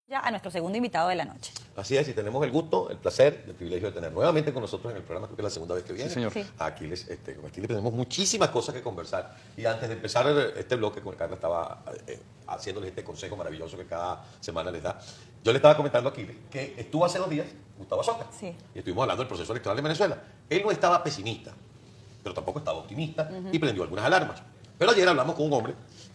Ya a nuestro segundo invitado de la noche. Así es, y tenemos el gusto, el placer, el privilegio de tener nuevamente con nosotros en el programa, creo que es la segunda vez que viene. Sí, señor. Sí. A Aquiles, con Aquiles tenemos muchísimas cosas que conversar. Y antes de empezar este bloque, con Carla estaba haciéndoles este consejo maravilloso que cada semana les da. Yo le estaba comentando a Aquiles que estuvo hace 2 días Gustavo Azócar. Sí. Y estuvimos hablando del proceso electoral de Venezuela. Él no estaba pesimista, pero tampoco estaba optimista y prendió algunas alarmas. Pero ayer hablamos con un hombre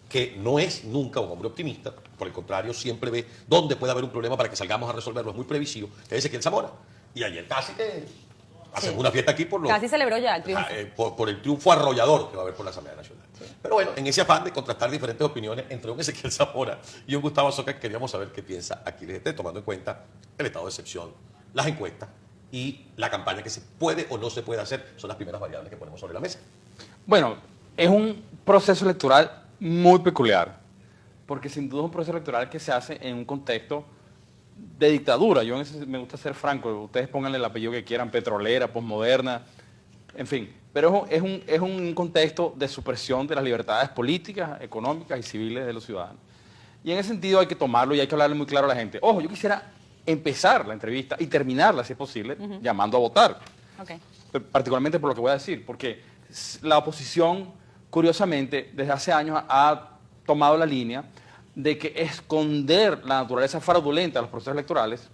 que no es nunca un hombre optimista, por el contrario, siempre ve dónde puede haber un problema para que salgamos a resolverlo, es muy previsivo, que es Ezequiel Zamora. Y ayer casi que hacemos una fiesta aquí Casi celebró ya el triunfo. por el triunfo arrollador que va a haber por la Asamblea Nacional. Sí. Pero bueno, en ese afán de contrastar diferentes opiniones entre un Ezequiel Zamora y un Gustavo Azócar, queríamos saber qué piensa Aquiles, tomando en cuenta el estado de excepción, las encuestas y la campaña que se puede o no se puede hacer, son las primeras variables que ponemos sobre la mesa. Bueno, es un proceso electoral muy peculiar, porque sin duda es un proceso electoral que se hace en un contexto de dictadura. Yo en ese me gusta ser franco, ustedes pónganle el apellido que quieran, petrolera, posmoderna, en fin. Pero es un contexto de supresión de las libertades políticas, económicas y civiles de los ciudadanos. Y en ese sentido hay que tomarlo y hay que hablarle muy claro a la gente. Ojo, yo quisiera empezar la entrevista y terminarla, si es posible, llamando a votar. Okay. Particularmente por lo que voy a decir, porque la oposición, curiosamente, desde hace años ha tomado la línea de que esconder la naturaleza fraudulenta de los procesos electorales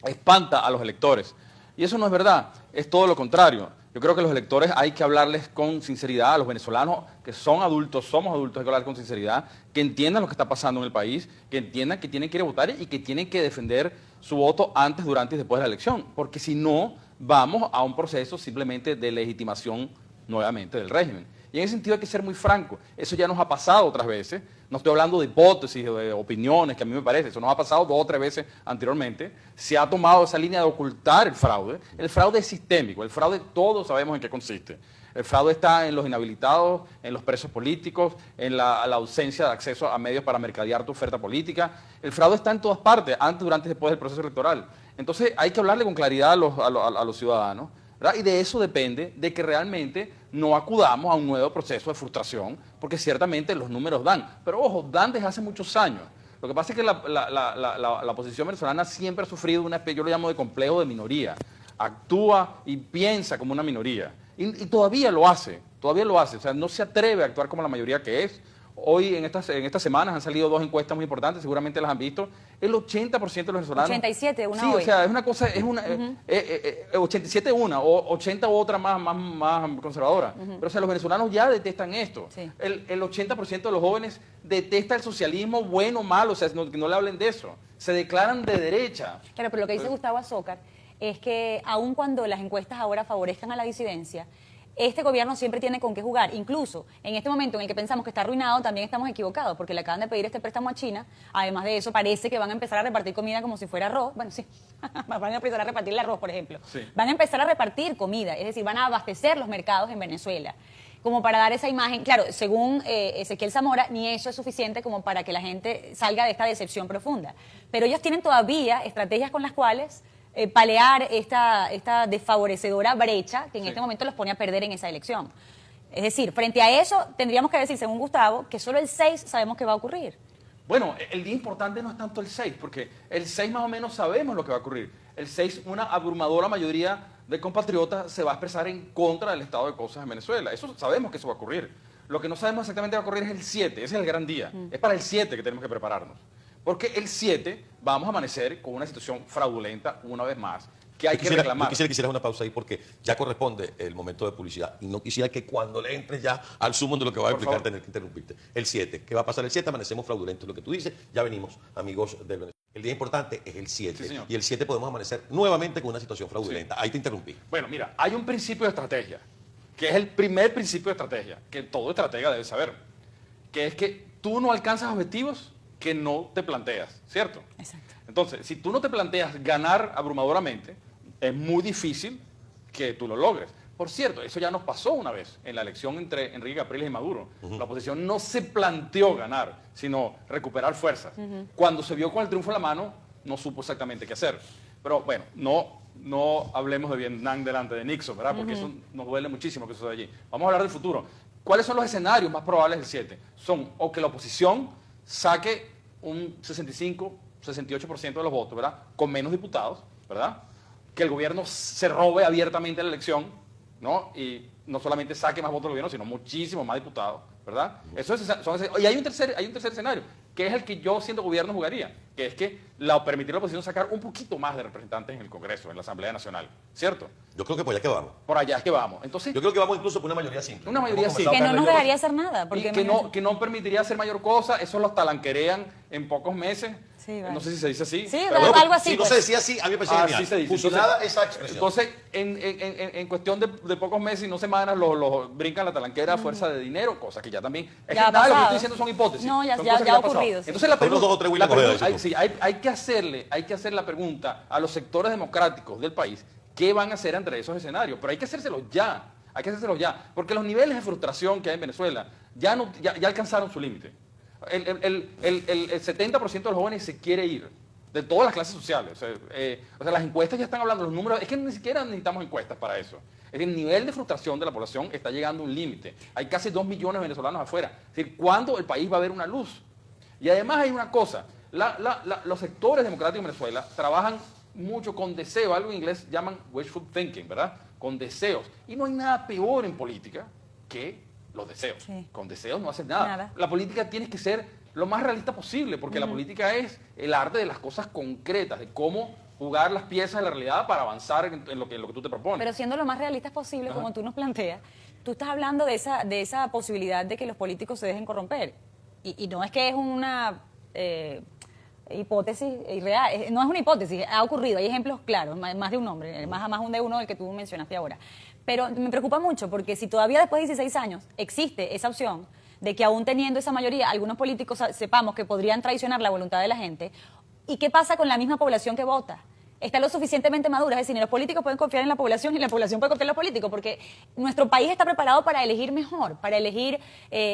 espanta a los electores. Y eso no es verdad, es todo lo contrario. Yo creo que los electores hay que hablarles con sinceridad, a los venezolanos que son adultos, somos adultos, hay que hablar con sinceridad, que entiendan lo que está pasando en el país, que entiendan que tienen que ir a votar y que tienen que defender su voto antes, durante y después de la elección, porque si no, vamos a un proceso simplemente de legitimación nuevamente del régimen. Y en ese sentido hay que ser muy franco. Eso ya nos ha pasado otras veces. No estoy hablando de hipótesis o de opiniones, que a mí me parece. Eso nos ha pasado 2 o 3 veces anteriormente. Se ha tomado esa línea de ocultar el fraude. El fraude es sistémico. El fraude todos sabemos en qué consiste. El fraude está en los inhabilitados, en los presos políticos, en la ausencia de acceso a medios para mercadear tu oferta política. El fraude está en todas partes, antes, durante y después del proceso electoral. Entonces hay que hablarle con claridad a los ciudadanos, ¿verdad? Y de eso depende de que realmente no acudamos a un nuevo proceso de frustración, porque ciertamente los números dan. Pero ojo, dan desde hace muchos años. Lo que pasa es que la oposición venezolana siempre ha sufrido una especie, yo lo llamo de complejo de minoría. Actúa y piensa como una minoría. Y todavía lo hace, O sea, no se atreve a actuar como la mayoría que es. Hoy, en estas semanas, han salido 2 encuestas muy importantes, seguramente las han visto. El 80% de los venezolanos... 87, una sí, hoy. O sea, es una cosa, 87 una, o 80 otra más conservadora. Pero, o sea, los venezolanos ya detestan esto. Sí. El 80% de los jóvenes detesta el socialismo, bueno o malo, o sea, que no le hablen de eso. Se declaran de derecha. Claro, pero lo que dice Gustavo Azócar es que aun cuando las encuestas ahora favorezcan a la disidencia, este gobierno siempre tiene con qué jugar. Incluso en este momento en el que pensamos que está arruinado, también estamos equivocados, porque le acaban de pedir este préstamo a China. Además de eso, parece que van a empezar a repartir comida como si fuera arroz. Bueno, sí, van a empezar a repartir el arroz, por ejemplo. Sí. Van a empezar a repartir comida, es decir, van a abastecer los mercados en Venezuela. Como para dar esa imagen, claro, según Ezequiel Zamora, ni eso es suficiente como para que la gente salga de esta decepción profunda. Pero ellos tienen todavía estrategias con las cuales palear esta desfavorecedora brecha que en este momento los pone a perder en esa elección. Es decir, frente a eso, tendríamos que decir, según Gustavo, que solo el 6 sabemos que va a ocurrir. Bueno, el día importante no es tanto el 6, porque el 6 más o menos sabemos lo que va a ocurrir. El 6, una abrumadora mayoría de compatriotas se va a expresar en contra del estado de cosas en Venezuela. Eso sabemos que eso va a ocurrir. Lo que no sabemos exactamente va a ocurrir es el 7, ese es el gran día. Es para el 7 que tenemos que prepararnos. Porque el 7 vamos a amanecer con una situación fraudulenta una vez más, que hay que reclamar. Yo quisiera que hicieras una pausa ahí porque ya corresponde el momento de publicidad y no quisiera que cuando le entres ya al sumo de lo que va a explicar tener que interrumpirte. El 7, ¿qué va a pasar el 7? Amanecemos fraudulentos, lo que tú dices, ya venimos, amigos del Venezuela. El día importante es el 7 Sí, y el 7 podemos amanecer nuevamente con una situación fraudulenta. Ahí te interrumpí. Bueno, mira, hay un principio de estrategia, que es el primer principio de estrategia, que todo estratega debe saber, que es que tú no alcanzas objetivos que no te planteas, ¿cierto? Exacto. Entonces, si tú no te planteas ganar abrumadoramente, es muy difícil que tú lo logres. Por cierto, eso ya nos pasó una vez en la elección entre Enrique Capriles y Maduro. La oposición no se planteó ganar, sino recuperar fuerzas. Cuando se vio con el triunfo en la mano, no supo exactamente qué hacer. Pero bueno, no hablemos de Vietnam delante de Nixon, ¿verdad? Porque eso nos duele muchísimo que suceda allí. Vamos a hablar del futuro. ¿Cuáles son los escenarios más probables del 7? Son o que la oposición saque un 65, 68% de los votos, ¿verdad? Con menos diputados, ¿verdad? Que el gobierno se robe abiertamente la elección, ¿no? Y no solamente saque más votos del gobierno, sino muchísimos más diputados, ¿verdad? Y hay un tercer escenario, que es el que yo siendo gobierno jugaría, que es que permitir a la oposición sacar un poquito más de representantes en el Congreso, en la Asamblea Nacional, ¿cierto? Yo creo que por allá que vamos. Por allá es que vamos. Entonces, Yo creo que vamos incluso por una mayoría simple. Una mayoría Hemos simple. Que comenzado no nos con la dejaría hacer nada. y Porque que no permitiría hacer mayor cosa, eso los talanquerean en pocos meses. Sí, vale. No sé si se dice así. Sí, pero algo bueno, así. Si no pues. se decía así, a mí me parece genial. así se dice. Fusionada esa expresión. Entonces, en cuestión de pocos meses y no semanas, los brincan la talanquera a fuerza de dinero, cosa que ya también... Es Ya que ha nada, lo que pasado. estoy diciendo son hipótesis. No, ya- son ya- cosas que ya ha han pasado. ocurrido, sí. Entonces, la Hay unos pregunta, dos o tres William Ojeda, dices tú. sí, hay que hacer la pregunta a los sectores democráticos del país, ¿qué van a hacer entre esos escenarios? Pero hay que hacérselos ya. Hay que hacérselo ya, porque los niveles de frustración que hay en Venezuela ya alcanzaron su límite. El 70% de los jóvenes se quiere ir, de todas las clases sociales. O sea, las encuestas ya están hablando, los números, es que ni siquiera necesitamos encuestas para eso. El nivel de frustración de la población está llegando a un límite. Hay casi 2 millones de venezolanos afuera. Es decir, ¿cuándo el país va a ver una luz? Y además hay una cosa, los sectores democráticos en Venezuela trabajan mucho con deseo, algo en inglés llaman wishful thinking, ¿verdad? Con deseos. Y no hay nada peor en política que los deseos. Sí. Con deseos no haces nada. Nada. La política tiene que ser lo más realista posible, porque la política es el arte de las cosas concretas, de cómo jugar las piezas de la realidad para avanzar en lo que tú te propones. Pero siendo lo más realistas posible, como tú nos planteas, tú estás hablando de esa posibilidad de que los políticos se dejen corromper. Y no es que es una hipótesis irreal, no es una hipótesis, ha ocurrido, hay ejemplos claros, más de un nombre, más de uno del que tú mencionaste ahora. Pero me preocupa mucho porque si todavía después de 16 años existe esa opción de que aún teniendo esa mayoría, algunos políticos sepamos que podrían traicionar la voluntad de la gente, ¿y qué pasa con la misma población que vota? Está lo suficientemente madura, es decir, ni los políticos pueden confiar en la población, ni la población puede confiar en los políticos, porque nuestro país está preparado para elegir mejor, para elegir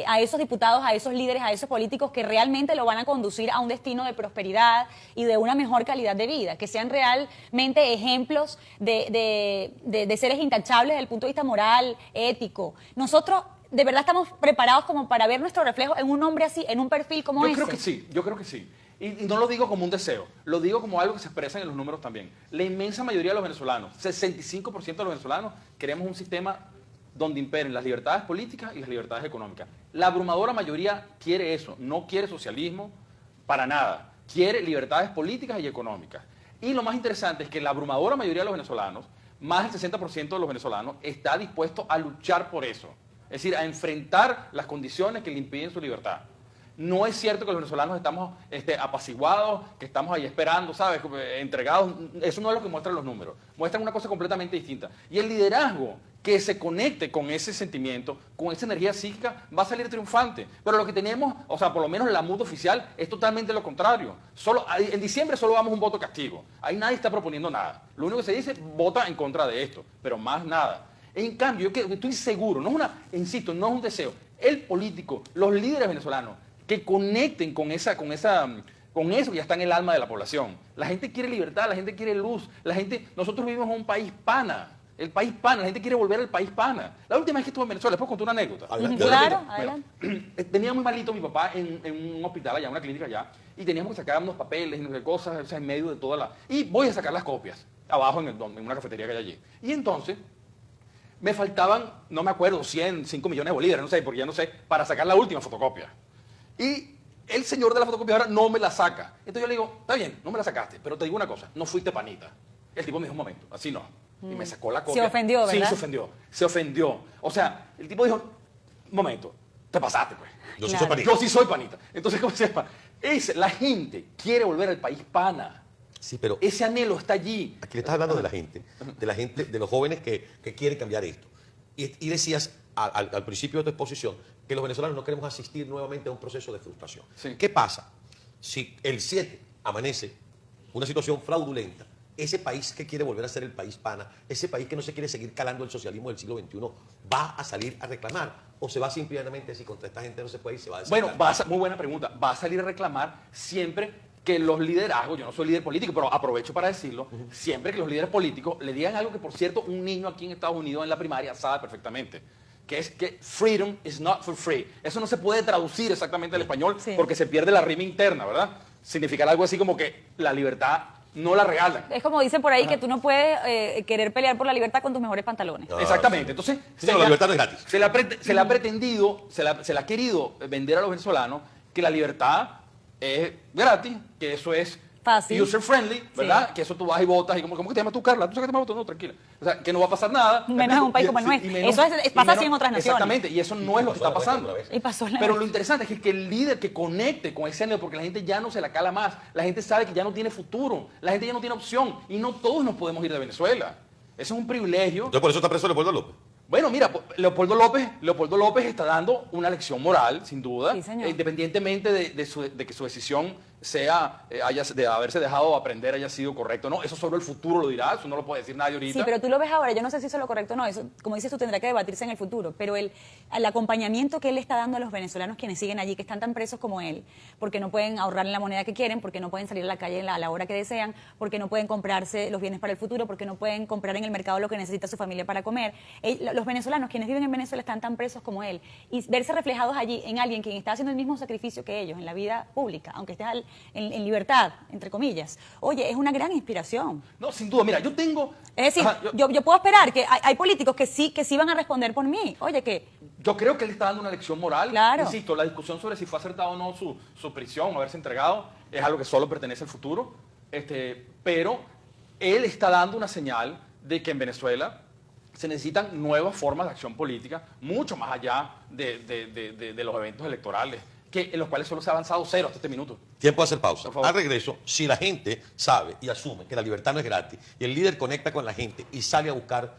a esos diputados, a esos líderes, a esos políticos que realmente lo van a conducir a un destino de prosperidad y de una mejor calidad de vida, que sean realmente ejemplos de seres intachables desde el punto de vista moral, ético. Nosotros de verdad estamos preparados como para ver nuestro reflejo en un hombre así, en un perfil como ese. Yo creo que sí. Y no lo digo como un deseo, lo digo como algo que se expresa en los números también. La inmensa mayoría de los venezolanos, 65% de los venezolanos, queremos un sistema donde imperen las libertades políticas y las libertades económicas. La abrumadora mayoría quiere eso, no quiere socialismo para nada, quiere libertades políticas y económicas. Y lo más interesante es que la abrumadora mayoría de los venezolanos, más del 60% de los venezolanos, está dispuesto a luchar por eso. Es decir, a enfrentar las condiciones que le impiden su libertad. No es cierto que los venezolanos estamos apaciguados, que estamos ahí esperando, ¿sabes? Entregados. Eso no es lo que muestran los números. Muestran una cosa completamente distinta. Y el liderazgo que se conecte con ese sentimiento, con esa energía psíquica, va a salir triunfante. Pero lo que tenemos, o sea, por lo menos la MUD oficial, es totalmente lo contrario. En diciembre solo vamos un voto castigo. Ahí nadie está proponiendo nada. Lo único que se dice, vota en contra de esto, pero más nada. En cambio, yo estoy seguro, insisto, no es un deseo. El político, los líderes venezolanos, que conecten con eso que ya está en el alma de la población. La gente quiere libertad, la gente quiere luz, nosotros vivimos en un país pana, el país pana, la gente quiere volver al país pana. La última vez que estuve en Venezuela, les puedo contar una anécdota. Adelante. Claro, Bueno, adelante. tenía muy malito mi papá en un hospital allá, una clínica allá, y teníamos que sacar unos papeles y no sé qué cosas, o sea, en medio de toda la... Y voy a sacar las copias, abajo en una cafetería que hay allí. Y entonces, me faltaban, no me acuerdo, 5 millones de bolívares, no sé, porque ya no sé, para sacar la última fotocopia. Y el señor de la fotocopiadora no me la saca. Entonces yo le digo, está bien, no me la sacaste, pero te digo una cosa, no fuiste panita. El tipo me dijo, un momento, así no. Y me sacó la copia. Se ofendió, ¿verdad? Sí, se ofendió. O sea, el tipo dijo, un momento, te pasaste, pues. Yo sí Claro. soy panita. Yo sí soy panita. Entonces, ¿cómo se llama? La gente quiere volver al país pana. Sí, pero Ese anhelo está allí. aquí le estás hablando de la gente, de los jóvenes que quieren cambiar esto. Y decías al principio de tu exposición que los venezolanos no queremos asistir nuevamente a un proceso de frustración. Sí. ¿Qué pasa si el 7 amanece una situación fraudulenta? Ese país que quiere volver a ser el país pana, ese país que no se quiere seguir calando el socialismo del siglo XXI, ¿va a salir a reclamar? ¿O se va simplemente decir contra esta gente no se puede y se va a Bueno, desesperar? muy buena pregunta. Va a salir a reclamar siempre que los liderazgos, yo no soy líder político, pero aprovecho para decirlo, siempre que los líderes políticos le digan algo que, por cierto, un niño aquí en Estados Unidos en la primaria sabe perfectamente, que es que freedom is not for free. Eso no se puede traducir exactamente al español Sí. porque se pierde la rima interna, ¿verdad? significar algo así como que la libertad no la regalan. Es como dicen por ahí que tú no puedes querer pelear por la libertad con tus mejores pantalones. Ah, Exactamente. Entonces, sí, la libertad no es gratis. Se le ha pretendido, se le ha querido vender a los venezolanos que la libertad es gratis, que eso es fácil, user friendly, ¿verdad? Sí. Que eso tú vas y votas y ¿cómo que te llamas tú, Carla? ¿Tú sabes que te llamas tú? No, tranquila. O sea, que no va a pasar nada. Menos en un país como el nuestro. Eso pasa así en otras naciones. Exactamente, y eso no es lo que está pasando. Y pasó la Pero vez. lo interesante es que el líder que conecte con ese anhelo, porque la gente ya no se la cala más, la gente sabe que ya no tiene futuro, la gente ya no tiene opción, y no todos nos podemos ir de Venezuela. Eso es un privilegio. Entonces por eso está preso Leopoldo López. Bueno, mira, Leopoldo López está dando una lección moral, sin duda, Sí, señor. independientemente de que su decisión sea, de haberse dejado aprender haya sido correcto, ¿no? Eso solo el futuro lo dirá, eso no lo puede decir nadie ahorita. Sí, pero tú lo ves ahora, yo no sé si eso es lo correcto o no, eso, como dices tú, tendrá que debatirse en el futuro, pero el acompañamiento que él le está dando a los venezolanos quienes siguen allí, que están tan presos como él, porque no pueden ahorrar en la moneda que quieren, porque no pueden salir a la calle a la hora que desean, porque no pueden comprarse los bienes para el futuro, porque no pueden comprar en el mercado lo que necesita su familia para comer. Los venezolanos, quienes viven en Venezuela, están tan presos como él, y verse reflejados allí en alguien quien está haciendo el mismo sacrificio que ellos en la vida pública, aunque esté en libertad, entre comillas, oye, es una gran inspiración. No, sin duda, mira, yo tengo... Es decir, Ajá, yo puedo esperar que hay políticos que sí van a responder por mí. Oye, que Yo creo que él está dando una lección moral. Claro. Insisto, la discusión sobre si fue acertado o no su prisión, o haberse entregado, es algo que solo pertenece al futuro. Pero él está dando una señal de que en Venezuela se necesitan nuevas formas de acción política, mucho más allá de los eventos electorales, en los cuales solo se ha avanzado cero hasta este minuto. Tiempo de hacer pausa. Por favor. Al regreso, si la gente sabe y asume que la libertad no es gratis y el líder conecta con la gente y sale a buscar,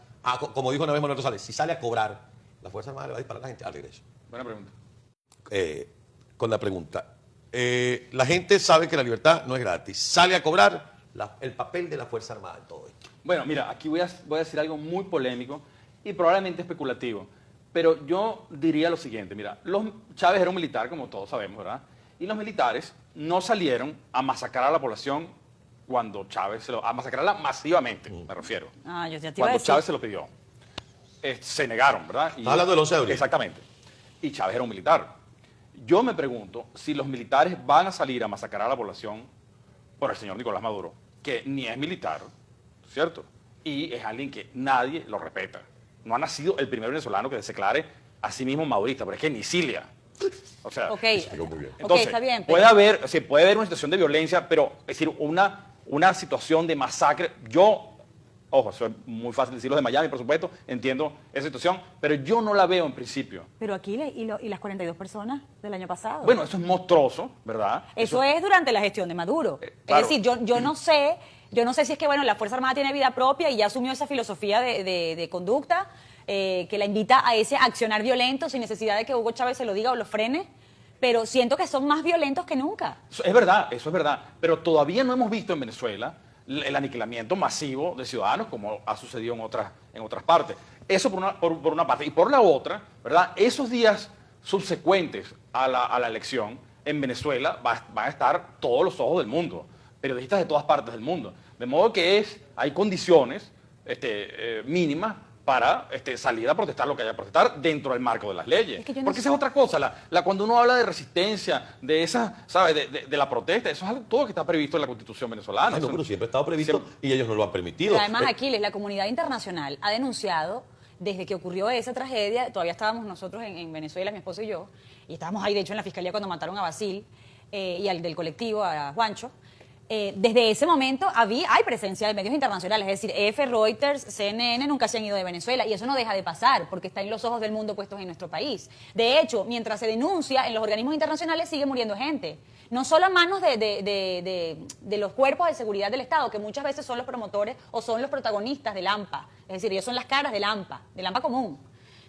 como dijo una vez Manuel Rosales, si sale a cobrar, la Fuerza Armada le va a disparar a la gente al regreso. Buena pregunta. Con la pregunta. La gente sabe que la libertad no es gratis. Sale a cobrar el papel de la Fuerza Armada en todo esto. Bueno, mira, aquí voy a decir algo muy polémico y probablemente especulativo, pero yo diría lo siguiente, mira, Chávez era un militar, como todos sabemos, ¿verdad? Y los militares no salieron a masacrar a la población cuando Chávez a masacrarla masivamente, me refiero. yo ya te iba a Cuando decir. Chávez se lo pidió. Se negaron, ¿verdad? Estás hablando del 11 de abril. Exactamente. Y Chávez era un militar. Yo me pregunto si los militares van a salir a masacrar a la población por el señor Nicolás Maduro, que ni es militar, ¿cierto? Y es alguien que nadie lo respeta. No ha nacido el primer venezolano que se declare a sí mismo madurista, pero es que ni Cilia. O sea, Ok, muy bien. entonces, está bien. puede haber una situación de violencia, pero es decir, una situación de masacre. Ojo, eso es muy fácil decirlo de Miami, por supuesto, entiendo esa situación, pero yo no la veo en principio. Pero aquí, y las 42 personas del año pasado. Bueno, eso es monstruoso, ¿verdad? Eso es durante la gestión de Maduro. claro. Es decir, yo no sé si es que, bueno, la Fuerza Armada tiene vida propia y ya asumió esa filosofía de conducta que la invita a ese accionar violento sin necesidad de que Hugo Chávez se lo diga o lo frene, pero siento que son más violentos que nunca. Eso es verdad, pero todavía no hemos visto en Venezuela el aniquilamiento masivo de ciudadanos como ha sucedido en otras partes. Eso por una parte. Y por la otra, ¿verdad? Esos días subsecuentes a la elección en Venezuela van a estar todos los ojos del mundo, periodistas de todas partes del mundo. De modo que hay condiciones mínimas para salir a protestar lo que haya que protestar dentro del marco de las leyes. Es que yo no Porque sé. esa es otra cosa. Cuando uno habla de resistencia, de esa, ¿sabes? De la protesta, eso es algo todo que está previsto en la Constitución venezolana. Ay, no, Eso- pero siempre ha estado previsto y ellos no lo han permitido. Pero además, Aquiles, la comunidad internacional ha denunciado, desde que ocurrió esa tragedia, todavía estábamos nosotros en Venezuela, mi esposo y yo, y estábamos ahí, de hecho, en la fiscalía cuando mataron a Basil y al del colectivo, a Juancho. Desde ese momento hay presencia de medios internacionales, es decir, EF, Reuters, CNN nunca se han ido de Venezuela y eso no deja de pasar porque está en los ojos del mundo puestos en nuestro país. De hecho, mientras se denuncia en los organismos internacionales sigue muriendo gente, no solo a manos de los cuerpos de seguridad del Estado, que muchas veces son los promotores o son los protagonistas del AMPA, es decir, ellos son las caras del AMPA común.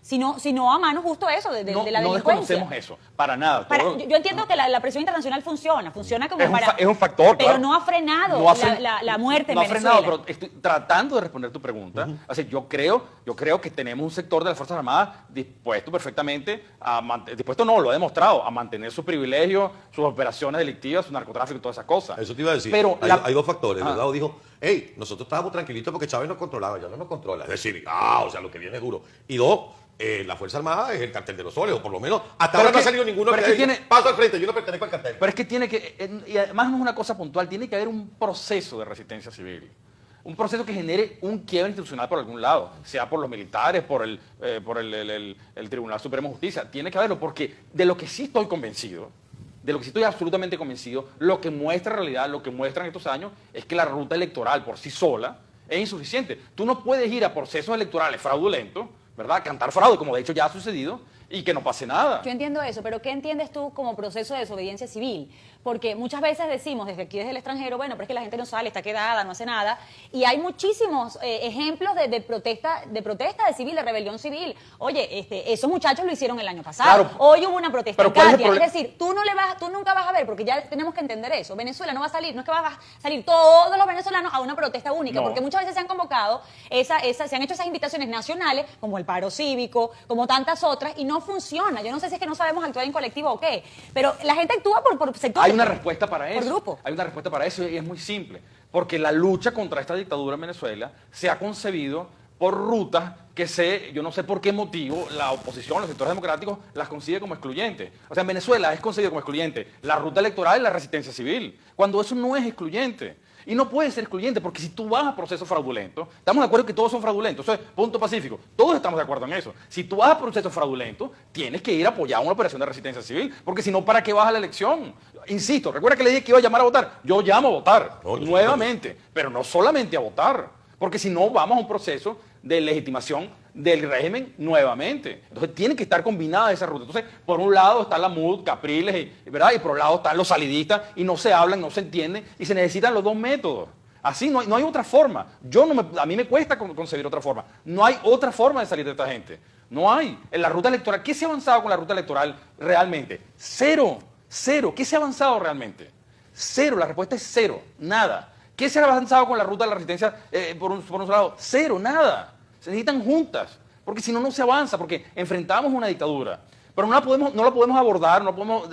Sino a manos justo eso, de la no delincuencia. desconocemos eso, para nada. Yo entiendo que la presión internacional funciona como Es un factor, pero claro. no ha frenado No ha fren- la muerte no en ha Venezuela. frenado, pero estoy tratando de responder tu pregunta. O sea, yo creo que tenemos un sector de las Fuerzas Armadas dispuesto perfectamente dispuesto no, lo ha demostrado, a mantener sus privilegios, sus operaciones delictivas, su narcotráfico y todas esas cosas. Eso te iba a decir. Pero hay dos factores. Ah. Delgado dijo, hey, nosotros estábamos tranquilitos porque Chávez nos controlaba, ya no nos controla. Es decir, o sea, lo que viene es duro. Y dos, la Fuerza Armada es el cartel de los soles, o por lo menos hasta Pero ahora no es ha que- salido ninguno pero que es que diga, tiene- paso al frente, yo no pertenezco al cartel. Pero es que tiene que, y además no es una cosa puntual, tiene que haber un proceso de resistencia civil. Un proceso que genere un quiebre institucional por algún lado, sea por los militares, por el Tribunal Supremo de Justicia. Tiene que haberlo, porque de lo que sí estoy convencido, de lo que sí estoy absolutamente convencido, lo que muestra en realidad, lo que muestran estos años, es que la ruta electoral por sí sola es insuficiente. Tú no puedes ir a procesos electorales fraudulentos, ¿verdad? Cantar fraude, como de hecho ya ha sucedido, y que no pase nada. Yo entiendo eso, pero ¿qué entiendes tú como proceso de desobediencia civil? Porque muchas veces decimos desde aquí, desde el extranjero, bueno, pero es que la gente no sale, está quedada, no hace nada, y hay muchísimos ejemplos de protesta de civil, de rebelión civil. Oye, esos muchachos lo hicieron el año pasado. Claro. Hoy hubo una protesta Pero en ¿cuál es el Katia. problema? Es decir, tú nunca vas a ver, porque ya tenemos que entender eso. Venezuela no va a salir, no es que van a salir todos los venezolanos a una protesta única, No. porque muchas veces se han convocado, se han hecho esas invitaciones nacionales, como el paro cívico, como tantas otras, y no funciona. Yo no sé si es que no sabemos actuar en colectivo o qué, pero la gente actúa por sectores. Hay una respuesta para eso. Por grupo. Hay una respuesta para eso y es muy simple. Porque la lucha contra esta dictadura en Venezuela se ha concebido por rutas que yo no sé por qué motivo, la oposición, los sectores democráticos, las concibe como excluyentes. O sea, en Venezuela es concebido como excluyente la ruta electoral y la resistencia civil, cuando eso no es excluyente. Y no puede ser excluyente, porque si tú vas a procesos fraudulentos, estamos de acuerdo que todos son fraudulentos, eso es punto pacífico, todos estamos de acuerdo en eso. Si tú vas a procesos fraudulentos, tienes que ir a apoyar una operación de resistencia civil, porque si no, ¿para qué vas a la elección? Insisto, recuerda que le dije que iba a llamar a votar. Yo llamo a votar, No, yo nuevamente, pero no solamente a votar, porque si no, vamos a un proceso de legitimación del régimen nuevamente. Entonces tiene que estar combinada esa ruta. Entonces, por un lado está la MUD, Capriles, ¿verdad? Y por otro lado están los salidistas y no se hablan, no se entienden y se necesitan los dos métodos. Así no hay otra forma. A mí me cuesta concebir otra forma. No hay otra forma de salir de esta gente. No hay. En la ruta electoral, ¿qué se ha avanzado con la ruta electoral realmente? Cero. Cero. ¿Qué se ha avanzado realmente? Cero. La respuesta es cero. Nada. ¿Qué se ha avanzado con la ruta de la resistencia por un lado? Cero. Nada. Se necesitan juntas, porque si no, no se avanza, porque enfrentamos una dictadura, pero no la podemos abordar, no podemos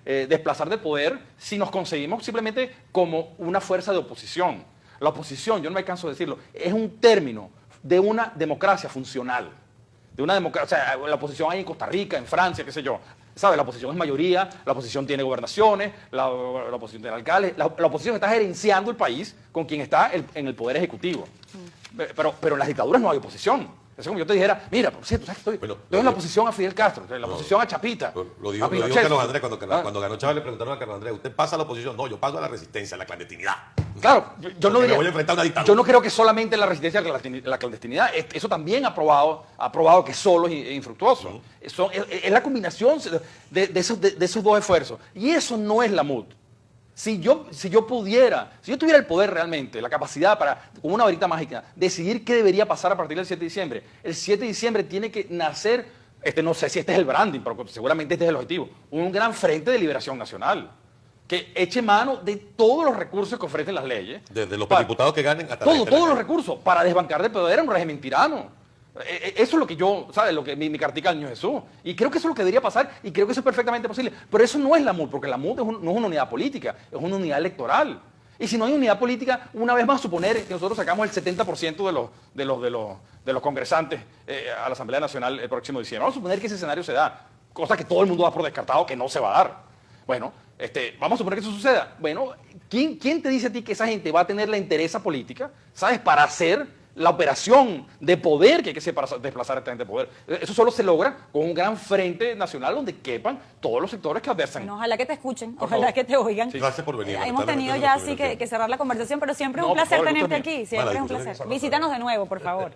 desplazar de poder si nos concebimos simplemente como una fuerza de oposición. La oposición, yo no me canso de decirlo, es un término de una democracia funcional, de una democracia, o sea, la oposición hay en Costa Rica, en Francia, qué sé yo. ¿Sabe? La oposición es mayoría, la oposición tiene gobernaciones, la oposición tiene alcaldes, la oposición está gerenciando el país con quien está en el poder ejecutivo. Pero en las dictaduras no hay oposición. Es como yo te dijera, mira, por cierto, ¿sabes? Estoy en la oposición a Fidel Castro, en la oposición a Chapita. Lo dijo Carlos Andrés cuando ganó Chávez, le preguntaron a Carlos Andrés, ¿usted pasa a la oposición? No, yo paso a la resistencia, a la clandestinidad. Claro, yo no Porque me diría, voy a enfrentar a una dictadura. yo no creo que solamente la resistencia a la clandestinidad, eso también ha probado que solo es infructuoso. Es la combinación de esos dos esfuerzos. Y eso no es la MUD. Si yo tuviera el poder realmente, la capacidad para, con una varita mágica, decidir qué debería pasar a partir del 7 de diciembre, el 7 de diciembre tiene que nacer, no sé si este es el branding, pero seguramente este es el objetivo, un gran frente de liberación nacional, que eche mano de todos los recursos que ofrecen las leyes. Desde los diputados que ganen hasta todos los recursos, para desbancar de poder a un régimen tirano. Eso es lo que yo, ¿sabes? Lo que mi cartica al Niño Jesús. Y creo que eso es lo que debería pasar y creo que eso es perfectamente posible. Pero eso no es la MUD, porque la MUD no es una unidad política, es una unidad electoral. Y si no hay unidad política, una vez más suponer que nosotros sacamos el 70% de los congresantes a la Asamblea Nacional el próximo diciembre. Vamos a suponer que ese escenario se da, cosa que todo el mundo da por descartado que no se va a dar. Bueno, vamos a suponer que eso suceda. Bueno, ¿quién te dice a ti que esa gente va a tener la interesa política, ¿sabes? Para hacer la operación de poder que hay que hacer para desplazar a esta gente de poder. Eso solo se logra con un gran frente nacional donde quepan todos los sectores que adversan. Bueno, ojalá que te escuchen, ojalá que te oigan. Sí, gracias por venir. Hemos tenido ya así que cerrar la conversación, pero siempre es No, un por placer favor, tenerte gusto es mío. aquí, siempre es un Bueno, placer. Visítanos de nuevo, por favor.